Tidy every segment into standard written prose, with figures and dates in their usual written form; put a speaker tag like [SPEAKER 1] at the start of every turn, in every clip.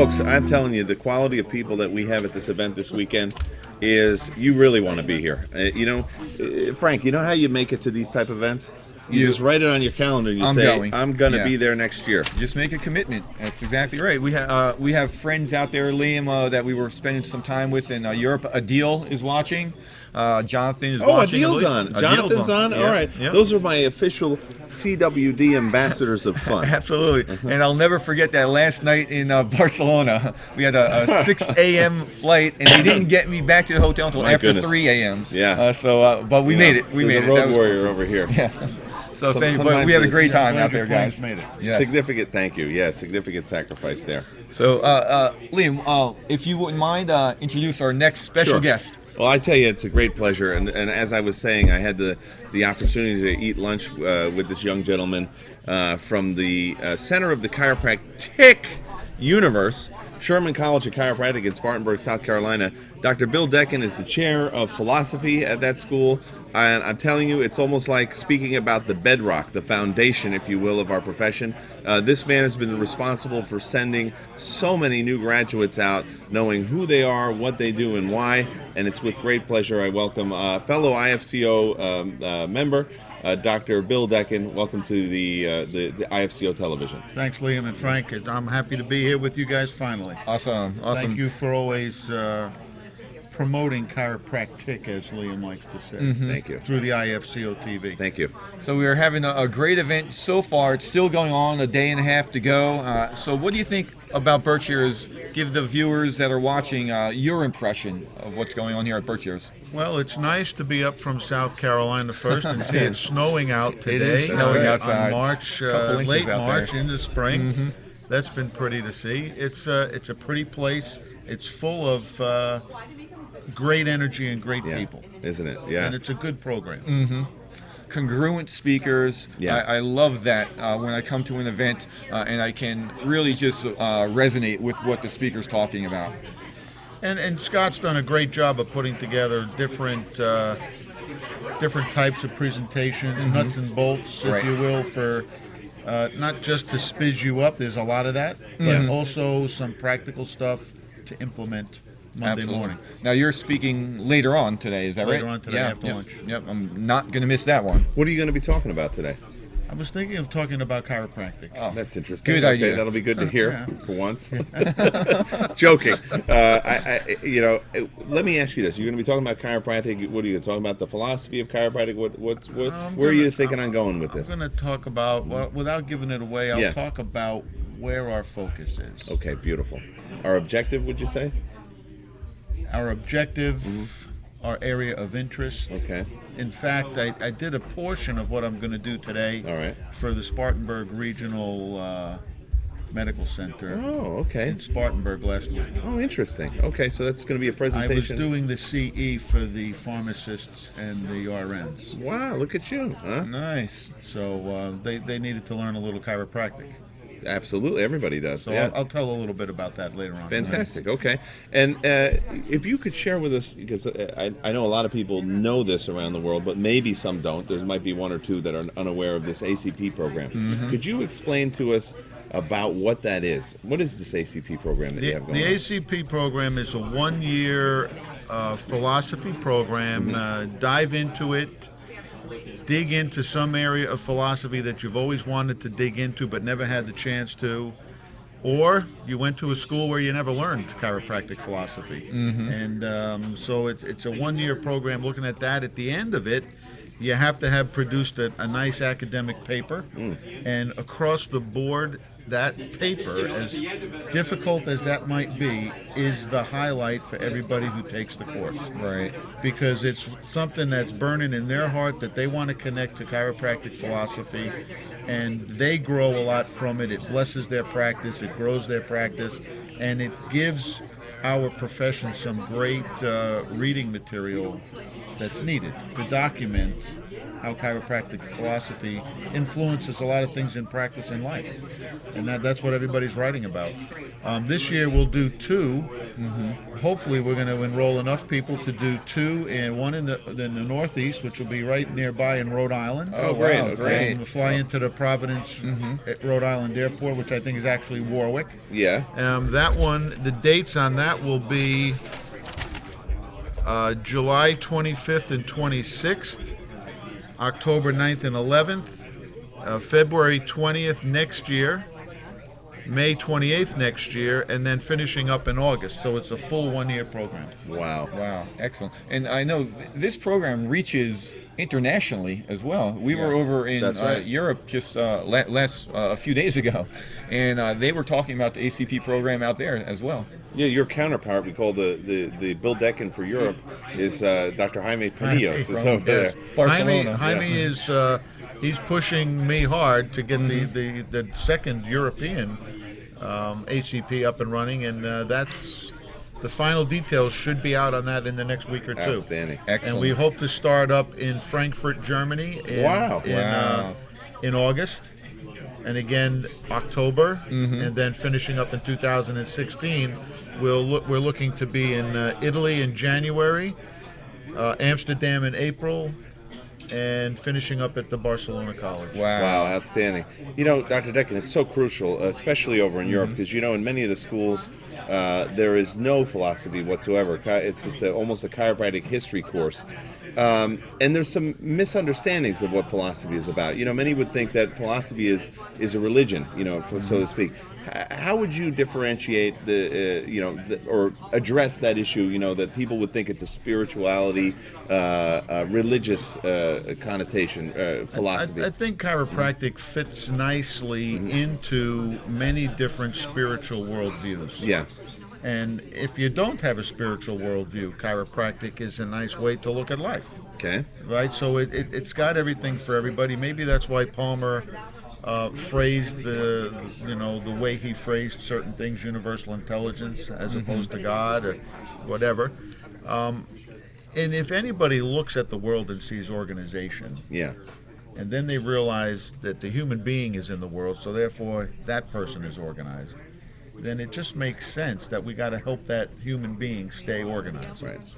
[SPEAKER 1] Folks, I'm telling you, the quality of people that we have at this event this weekend is, you really want to be here. Frank, you know how you make it to these type of events? You just write it on your calendar and you I'm going to be there next year.
[SPEAKER 2] Just make a commitment. That's exactly right. We have friends out there, Liam, that we were spending some time with in Europe. Adil is watching. Jonathan is watching.
[SPEAKER 1] Adil's on. Jonathan's on?
[SPEAKER 2] Yeah.
[SPEAKER 1] All right. Yeah. Those are my official CWD ambassadors of fun.
[SPEAKER 2] Absolutely. And I'll never forget that last night in Barcelona. We had a 6 a.m. flight, and they didn't get me back to the hotel until after 3 a.m.
[SPEAKER 1] Yeah.
[SPEAKER 2] But we made it. We made it.
[SPEAKER 1] Road warrior over here.
[SPEAKER 2] Yeah. So but we had a great time out there, guys.
[SPEAKER 3] Made it.
[SPEAKER 2] Yes.
[SPEAKER 1] Significant thank you. Yeah, significant sacrifice there.
[SPEAKER 2] So, Liam, if you wouldn't mind, introduce our next special guest.
[SPEAKER 1] Well, I tell you, it's a great pleasure. And as I was saying, I had the opportunity to eat lunch with this young gentleman from the center of the chiropractic universe, Sherman College of Chiropractic in Spartanburg, South Carolina. Dr. Bill Decken is the chair of philosophy at that school. And I'm telling you, it's almost like speaking about the bedrock, the foundation, if you will, of our profession. This man has been responsible for sending so many new graduates out, knowing who they are, what they do, and why. And it's with great pleasure I welcome fellow IFCO member, Dr. Bill Decken. Welcome to the IFCO television.
[SPEAKER 3] Thanks, Liam and Frank. I'm happy to be here with you guys finally.
[SPEAKER 2] Awesome.
[SPEAKER 3] Thank you for always promoting chiropractic, as Liam likes to say.
[SPEAKER 1] Thank you.
[SPEAKER 3] Through the IFCO-TV.
[SPEAKER 1] Thank you.
[SPEAKER 2] So we are having a great event so far. It's still going on, a day and a half to go. So what do you think about Berkshires? Give the viewers that are watching your impression of what's going on here at Berkshires.
[SPEAKER 3] Well, it's nice to be up from South Carolina first and see it snowing out today.
[SPEAKER 2] It is snowing outside.
[SPEAKER 3] On March, late March into spring. That's been pretty to see. It's a pretty place. It's full of great energy and great people.
[SPEAKER 1] Isn't it? Yeah.
[SPEAKER 3] And it's a good program.
[SPEAKER 2] Congruent speakers.
[SPEAKER 1] Yeah.
[SPEAKER 2] I love that when I come to an event and I can really just resonate with what the speaker's talking about.
[SPEAKER 3] And Scott's done a great job of putting together different types of presentations, nuts and bolts, if you will, for not just to spizz you up. There's a lot of that, but also some practical stuff to implement Monday morning.
[SPEAKER 2] Now you're speaking later on today, is that right?
[SPEAKER 3] Later on today after lunch.
[SPEAKER 2] Yep, I'm not going to miss that one.
[SPEAKER 1] What are you going to be talking about today?
[SPEAKER 3] I was thinking of talking about chiropractic.
[SPEAKER 1] Oh, that's interesting.
[SPEAKER 2] Good idea.
[SPEAKER 1] That'll be good to hear for once. Joking. Let me ask you this: you're going to be talking about chiropractic. What are you talking about? The philosophy of chiropractic. Where are you thinking on going with this?
[SPEAKER 3] I'm going to talk about, without giving it away, I'll talk about where our focus is.
[SPEAKER 1] Okay, beautiful. Our objective, would you say?
[SPEAKER 3] Our objective, our area of interest.
[SPEAKER 1] Okay.
[SPEAKER 3] In fact, I did a portion of what I'm going to do today for the Spartanburg Regional Medical Center.
[SPEAKER 1] Oh, okay.
[SPEAKER 3] In Spartanburg last week.
[SPEAKER 1] Oh, interesting. Okay, so that's going to be a presentation.
[SPEAKER 3] I was doing the CE for the pharmacists and the RNs.
[SPEAKER 1] Wow, look at you. Huh?
[SPEAKER 2] Nice.
[SPEAKER 3] So they needed to learn a little chiropractic.
[SPEAKER 1] Absolutely, everybody does.
[SPEAKER 3] So I'll tell a little bit about that later on.
[SPEAKER 1] Fantastic. Okay, and if you could share with us, because I know a lot of people know this around the world, but maybe some don't. There might be one or two that are unaware of this ACP program. Could you explain to us about what that is? What is this ACP program that you have going on?
[SPEAKER 3] The ACP program is a one-year philosophy program. Dive into it. Dig into some area of philosophy that you've always wanted to dig into but never had the chance to, or you went to a school where you never learned chiropractic philosophy. And so it's a one-year program looking at that. At the end of it, you have to have produced a nice academic paper, and across the board, that paper, as difficult as that might be, is the highlight for everybody who takes the course.
[SPEAKER 2] Right.
[SPEAKER 3] Because it's something that's burning in their heart that they want to connect to chiropractic philosophy, and they grow a lot from it. It blesses their practice, it grows their practice, and it gives our profession some great reading material that's needed to document how chiropractic philosophy influences a lot of things in practice in life, and that's what everybody's writing about. This year we'll do two. Hopefully, we're going to enroll enough people to do two, and one in the Northeast, which will be right nearby in Rhode Island.
[SPEAKER 2] Oh,
[SPEAKER 1] great,
[SPEAKER 2] wow,
[SPEAKER 1] okay.
[SPEAKER 2] great.
[SPEAKER 3] We'll fly into the Providence, Rhode Island airport, which I think is actually Warwick.
[SPEAKER 1] Yeah.
[SPEAKER 3] That one, the dates on that will be July 25th and 26th, October 9th and 11th, February 20th next year, May 28th next year, and then finishing up in August. So it's a full one-year program.
[SPEAKER 1] Wow.
[SPEAKER 2] Wow, excellent. And I know this program reaches internationally as well. We were over in
[SPEAKER 1] That's right.
[SPEAKER 2] Europe just a few days ago, and they were talking about the ACP program out there as well.
[SPEAKER 1] Yeah, your counterpart, we call the Bill Decken for Europe, is Dr. Jaime Penillos. Is over there.
[SPEAKER 2] Barcelona.
[SPEAKER 3] Jaime is he's pushing me hard to get the second European ACP up and running, and that's the final details should be out on that in the next week or two.
[SPEAKER 1] Outstanding.
[SPEAKER 2] Excellent.
[SPEAKER 3] And we hope to start up in Frankfurt, Germany in August, and again October, and then finishing up in 2016. We're looking to be in Italy in January, Amsterdam in April, and finishing up at the Barcelona College.
[SPEAKER 1] Wow, outstanding. You know, Dr. Decken, it's so crucial, especially over in Europe, because, you know, in many of the schools, there is no philosophy whatsoever. It's just almost a chiropractic history course. And there's some misunderstandings of what philosophy is about. You know, many would think that philosophy is a religion, you know, so to speak. How would you differentiate or address that issue, you know, that people would think it's a spirituality, religious connotation, philosophy?
[SPEAKER 3] I think chiropractic fits nicely into many different spiritual worldviews.
[SPEAKER 1] Yeah.
[SPEAKER 3] And if you don't have a spiritual worldview, chiropractic is a nice way to look at life.
[SPEAKER 1] Okay.
[SPEAKER 3] Right? So it's got everything for everybody. Maybe that's why Palmer phrased the way he phrased certain things, universal intelligence as opposed to God or whatever. And if anybody looks at the world and sees organization,
[SPEAKER 1] Yeah.
[SPEAKER 3] and then they realize that the human being is in the world, so therefore that person is organized, then it just makes sense that we got to help that human being stay organized.
[SPEAKER 1] Right.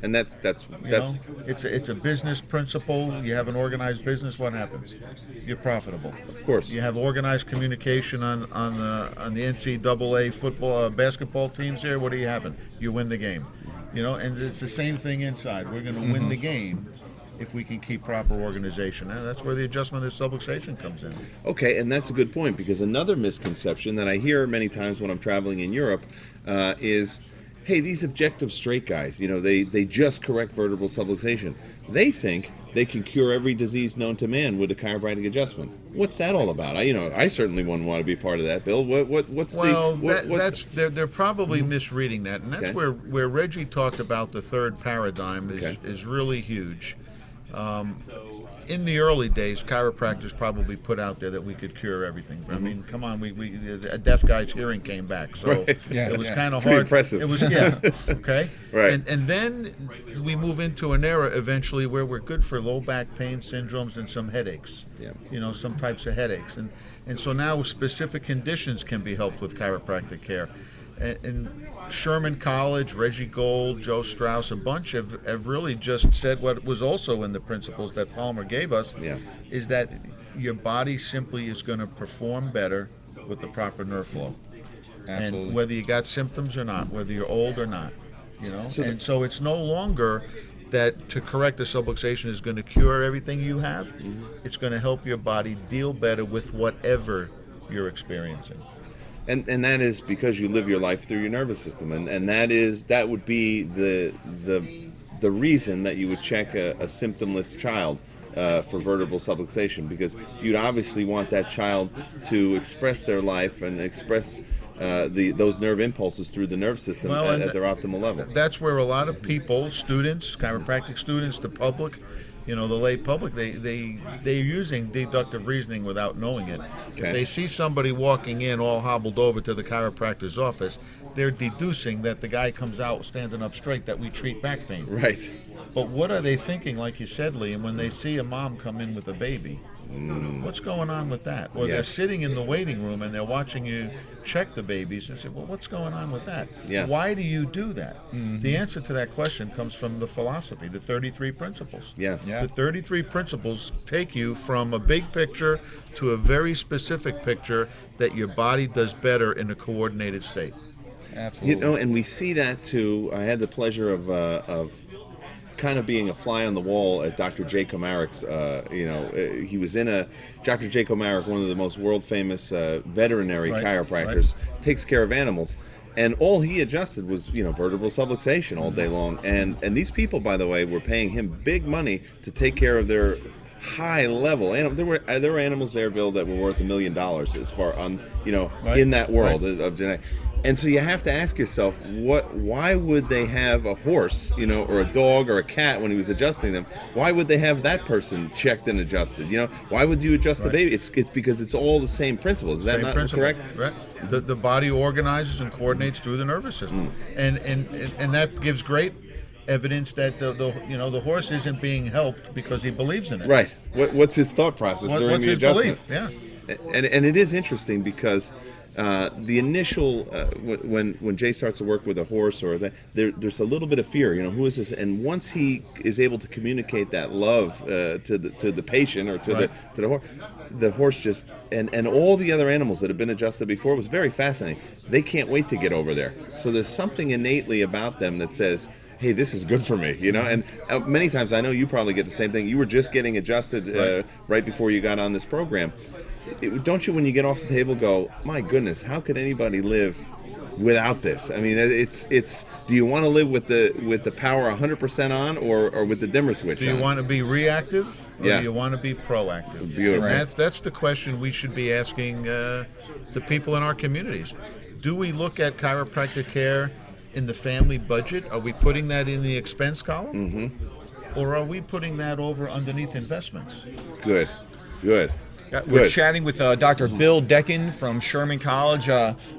[SPEAKER 1] And that's
[SPEAKER 3] You know, it's a business principle. You have an organized business, what happens? You're profitable.
[SPEAKER 1] of course.
[SPEAKER 3] You have organized communication on the NCAA football basketball teams here. What do you happen? You win the game. You know, and it's the same thing inside. We're going to win the game if we can keep proper organization. And that's where the adjustment of subluxation comes in.
[SPEAKER 1] Okay, and that's a good point, because another misconception that I hear many times when I'm traveling in Europe is, hey, these objective straight guys, you know, they just correct vertebral subluxation. They think they can cure every disease known to man with a chiropractic adjustment. What's that all about? I certainly wouldn't want to be part of that, Bill.
[SPEAKER 3] They're probably misreading that, and that's
[SPEAKER 1] Okay.
[SPEAKER 3] where Reggie talked about the third paradigm is really huge. In the early days, chiropractors probably put out there that we could cure everything. I mean, come on, a deaf guy's hearing came back, so
[SPEAKER 1] Right.
[SPEAKER 3] it was kind of
[SPEAKER 1] Pretty
[SPEAKER 3] hard.
[SPEAKER 1] impressive.
[SPEAKER 3] It was, okay.
[SPEAKER 1] Right.
[SPEAKER 3] And then we move into an era eventually where we're good for low back pain syndromes and some headaches.
[SPEAKER 1] Yeah.
[SPEAKER 3] You know, some types of headaches, and so now specific conditions can be helped with chiropractic care. And Sherman College, Reggie Gold, Joe Strauss, a bunch have really just said what was also in the principles that Palmer gave us, is that your body simply is going to perform better with the proper nerve flow.
[SPEAKER 2] Absolutely.
[SPEAKER 3] And whether you got symptoms or not, whether you're old or not, you know. So it's no longer that to correct the subluxation is going to cure everything you have. It's going to help your body deal better with whatever you're experiencing.
[SPEAKER 1] And that is because you live your life through your nervous system, and that would be the reason that you would check a symptomless child for vertebral subluxation, because you'd obviously want that child to express their life and express those nerve impulses through the nerve system at their optimal level.
[SPEAKER 3] That's where a lot of people, students, chiropractic students, the public, you know, the lay public, they're using deductive reasoning without knowing it.
[SPEAKER 1] Okay.
[SPEAKER 3] If they see somebody walking in all hobbled over to the chiropractor's office, they're deducing that the guy comes out standing up straight, that we treat back pain.
[SPEAKER 1] Right.
[SPEAKER 3] But what are they thinking, like you said, Lee, and when they see a mom come in with a baby? What's going on with that? Or they're
[SPEAKER 1] Yes.
[SPEAKER 3] sitting in the waiting room and they're watching you check the babies and say, well, what's going on with that?
[SPEAKER 1] Yeah.
[SPEAKER 3] Why do you do that? The answer to that question comes from the philosophy, the 33 principles.
[SPEAKER 1] Yes.
[SPEAKER 2] Yeah.
[SPEAKER 3] The 33 principles take you from a big picture to a very specific picture that your body does better in a coordinated state.
[SPEAKER 2] Absolutely.
[SPEAKER 1] You know, and we see that too. I had the pleasure of kind of being a fly on the wall at Dr. J Comeric's. He was in Dr. J Comerica, one of the most world famous veterinary
[SPEAKER 3] Right,
[SPEAKER 1] chiropractors, takes care of animals. And all he adjusted was, vertebral subluxation all day long. And these people, by the way, were paying him big money to take care of their high level animals. There were animals there, Bill, that were worth $1 million as far on,
[SPEAKER 3] Right,
[SPEAKER 1] in that world
[SPEAKER 3] right.
[SPEAKER 1] of genetic. And so you have to ask yourself, why would they have a horse, or a dog or a cat when he was adjusting them? Why would they have that person checked and adjusted? Why would you adjust the baby? It's because it's all the same principles. Is that
[SPEAKER 3] Same
[SPEAKER 1] not
[SPEAKER 3] principle,
[SPEAKER 1] correct?
[SPEAKER 3] right? The body organizes and coordinates through the nervous system, and that gives great evidence that the horse isn't being helped because he believes in it.
[SPEAKER 1] Right. What's his thought process during
[SPEAKER 3] What's
[SPEAKER 1] the
[SPEAKER 3] his
[SPEAKER 1] adjustment?
[SPEAKER 3] belief? Yeah.
[SPEAKER 1] And it is interesting because the initial when Jay starts to work with a horse or there's a little bit of fear. Who is this? And once he is able to communicate that love to the patient or to the horse just and all the other animals that have been adjusted before was very fascinating. They can't wait to get over there. So there's something innately about them that says, hey, this is good for me, And many times, I know you probably get the same thing. You were just getting adjusted right before you got on this program. Don't you, when you get off the table, go, my goodness, how could anybody live without this? I mean, it's. Do you want to live with the power 100% on, or with the dimmer switch?
[SPEAKER 3] Do you
[SPEAKER 1] on?
[SPEAKER 3] want to be reactive, or
[SPEAKER 1] Yeah.
[SPEAKER 3] do you want to be proactive?
[SPEAKER 1] Beautiful.
[SPEAKER 3] And that's the question we should be asking the people in our communities. Do we look at chiropractic care in the family budget? Are we putting that in the expense column? Or are we putting that over underneath investments?
[SPEAKER 1] Good.
[SPEAKER 2] We're chatting with Dr. Bill Decken from Sherman College.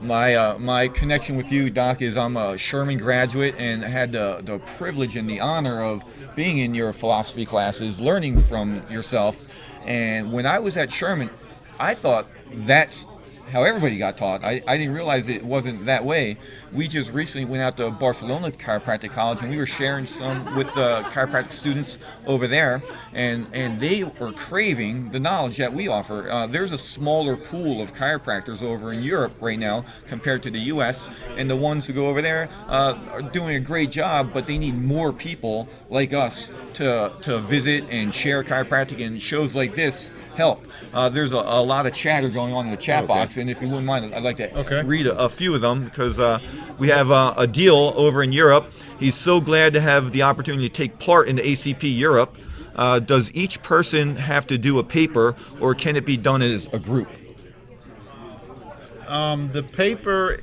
[SPEAKER 2] My connection with you, Doc, is I'm a Sherman graduate and had the privilege and the honor of being in your philosophy classes, learning from yourself. And when I was at Sherman, I thought that's how everybody got taught. I didn't realize it wasn't that way. We just recently went out to Barcelona Chiropractic College, and we were sharing some with the chiropractic students over there, and they were craving the knowledge that we offer. There's a smaller pool of chiropractors over in Europe right now compared to the U.S., and the ones who go over there are doing a great job, but they need more people like us to visit and share chiropractic, and shows like this help. There's a lot of chatter going on in the chat box, and if you wouldn't mind, I'd like to read a few of them, because we have a deal over in Europe. He's so glad to have the opportunity to take part in the ACP Europe. Does each person have to do a paper, or can it be done as a group?
[SPEAKER 3] The paper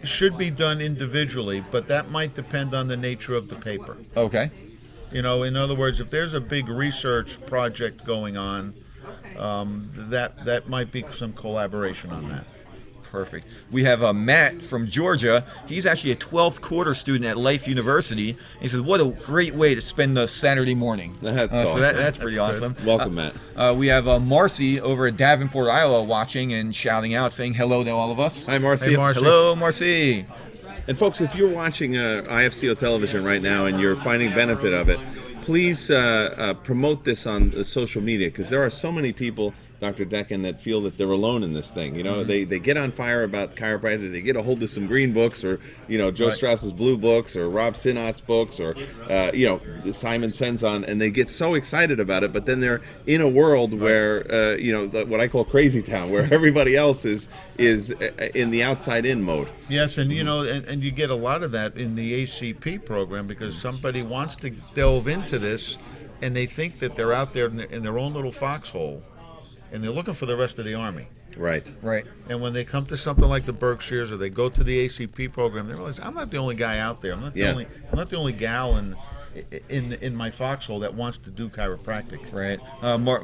[SPEAKER 3] should be done individually, but that might depend on the nature of the paper.
[SPEAKER 2] Okay.
[SPEAKER 3] In other words, if there's a big research project going on, that might be some collaboration on that.
[SPEAKER 2] Perfect. We have Matt from Georgia. He's actually a 12th quarter student at Life University. He says, what a great way to spend the Saturday morning.
[SPEAKER 1] That's
[SPEAKER 2] So
[SPEAKER 1] awesome.
[SPEAKER 2] that's pretty
[SPEAKER 3] That's
[SPEAKER 2] awesome.
[SPEAKER 3] good.
[SPEAKER 1] Welcome, Matt.
[SPEAKER 2] We have Marcy over at Davenport, Iowa, watching and shouting out, saying hello to all of us.
[SPEAKER 1] Hi, Marcy.
[SPEAKER 3] Hey, Marcy.
[SPEAKER 2] Hello, Marcy.
[SPEAKER 1] And folks, if you're watching IFCO television right now and you're finding benefit of it, please promote this on social media, because there are so many people, Dr. Decken, that feel that they're alone in this thing. They get on fire about chiropractic. They get a hold of some green books, or Joe Strauss's blue books, or Rob Sinott's books, or Simon Sen's on, and they get so excited about it. But then they're in a world where what I call crazy town, where everybody else is in the outside in mode.
[SPEAKER 3] Yes, and and you get a lot of that in the ACP program, because somebody wants to delve into this, and they think that they're out there in their own little foxhole, and they're looking for the rest of the army.
[SPEAKER 1] Right.
[SPEAKER 3] And when they come to something like the Berkshires, or they go to the ACP program, they realize, I'm not the only guy out there. I'm not the only gal in my foxhole that wants to do chiropractic.
[SPEAKER 2] Right.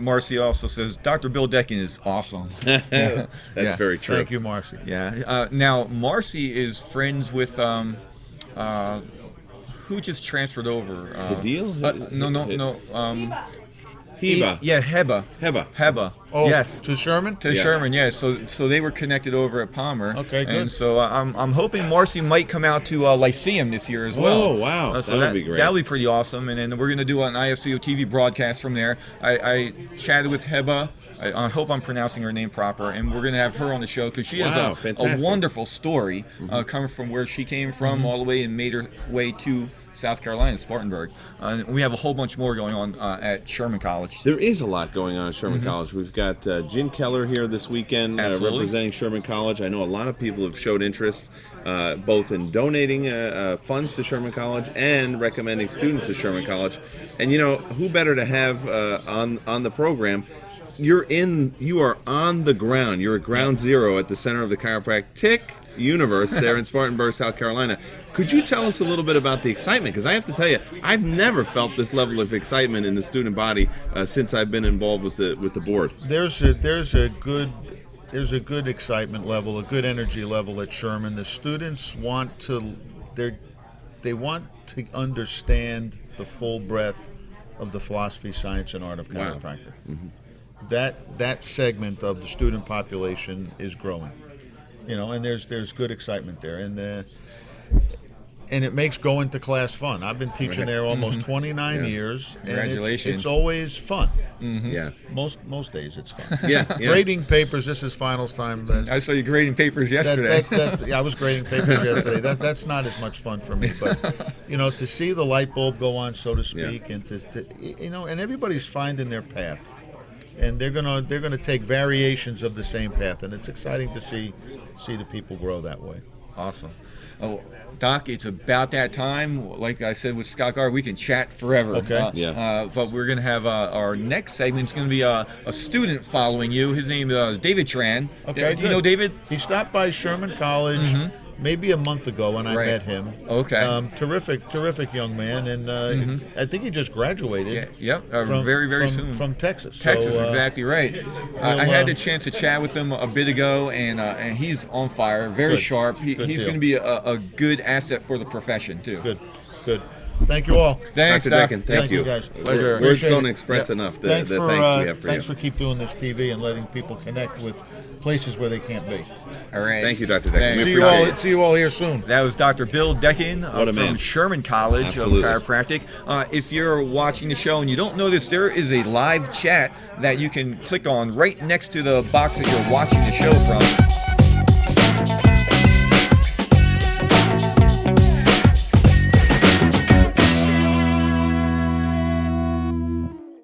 [SPEAKER 2] Marcy also says, Dr. Bill Decken is awesome.
[SPEAKER 1] That's very true.
[SPEAKER 3] Thank you, Marcy.
[SPEAKER 2] Yeah. Now, Marcy is friends with who just transferred over?
[SPEAKER 1] Hadil?
[SPEAKER 2] No.
[SPEAKER 1] Heba.
[SPEAKER 2] Yeah, Heba.
[SPEAKER 1] Heba.
[SPEAKER 3] Oh,
[SPEAKER 2] Yes.
[SPEAKER 3] to Sherman.
[SPEAKER 2] To Sherman, yeah. So they were connected over at Palmer.
[SPEAKER 3] Okay, good.
[SPEAKER 2] And so I'm hoping Marcy might come out to Lyceum this year as well.
[SPEAKER 1] Oh, wow.
[SPEAKER 2] So
[SPEAKER 1] that would be great.
[SPEAKER 2] That would be pretty awesome. And then we're going to do an IFCO-TV broadcast from there. I chatted with Heba. I hope I'm pronouncing her name proper. And we're going to have her on the show because she has a
[SPEAKER 1] fantastic.
[SPEAKER 2] wonderful story coming from where she came from all the way and made her way to South Carolina, Spartanburg. We have a whole bunch more going on at Sherman College.
[SPEAKER 1] There is a lot going on at Sherman College. We've got Jen Keller here this weekend representing Sherman College. I know a lot of people have showed interest both in donating funds to Sherman College and recommending students to Sherman College. And who better to have on the program? You are on the ground. You're at ground zero at the center of the chiropractic universe there in Spartanburg, South Carolina. Could you tell us a little bit about the excitement? Because I have to tell you, I've never felt this level of excitement in the student body since I've been involved with the board.
[SPEAKER 3] There's a good excitement level, a good energy level at Sherman. The students want to understand the full breadth of the philosophy, science, and art of chiropractic. That segment of the student population is growing, and there's good excitement there, and it makes going to class fun. I've been teaching there almost 29 years, and
[SPEAKER 2] Congratulations.
[SPEAKER 3] it's always fun.
[SPEAKER 1] Yeah.
[SPEAKER 3] Most days it's fun.
[SPEAKER 1] Yeah.
[SPEAKER 3] Grading papers. This is finals time.
[SPEAKER 2] I saw you grading papers yesterday.
[SPEAKER 3] I was grading papers yesterday. That's not as much fun for me, but to see the light bulb go on, so to speak, and and everybody's finding their path. And they're gonna take variations of the same path, and it's exciting to see the people grow that way.
[SPEAKER 2] Awesome. Oh, Doc, it's about that time. Like I said with Scott Gar, we can chat forever.
[SPEAKER 3] Okay.
[SPEAKER 2] But we're gonna have our next segment is gonna be a student following you. His name is David Tran.
[SPEAKER 3] Okay.
[SPEAKER 2] Do you know David?
[SPEAKER 3] He stopped by Sherman College maybe a month ago when I met him.
[SPEAKER 2] Okay.
[SPEAKER 3] Terrific young man, and I think he just graduated.
[SPEAKER 2] Very soon
[SPEAKER 3] from Texas.
[SPEAKER 2] Texas,
[SPEAKER 3] So,
[SPEAKER 2] exactly right. I had the chance to chat with him a bit ago, and he's on fire, very sharp. He's going to be a good asset for the profession too.
[SPEAKER 3] Good. Thank you all.
[SPEAKER 2] Thanks,
[SPEAKER 1] Dr.
[SPEAKER 2] Doc.
[SPEAKER 1] Decken, thank you.
[SPEAKER 3] guys.
[SPEAKER 2] Pleasure.
[SPEAKER 1] Words don't express enough the thanks we have for you.
[SPEAKER 3] Thanks for keep doing this TV and letting people connect with places where they can't be.
[SPEAKER 2] All right.
[SPEAKER 1] Thank you, Dr. Decken. We
[SPEAKER 3] See
[SPEAKER 1] appreciate it.
[SPEAKER 3] you all here soon.
[SPEAKER 2] That was Dr. Bill Decken
[SPEAKER 1] What a man.
[SPEAKER 2] from Sherman College
[SPEAKER 1] Absolutely.
[SPEAKER 2] of Chiropractic. If you're watching the show and you don't know this, there is a live chat that you can click on right next to the box that you're watching the show from.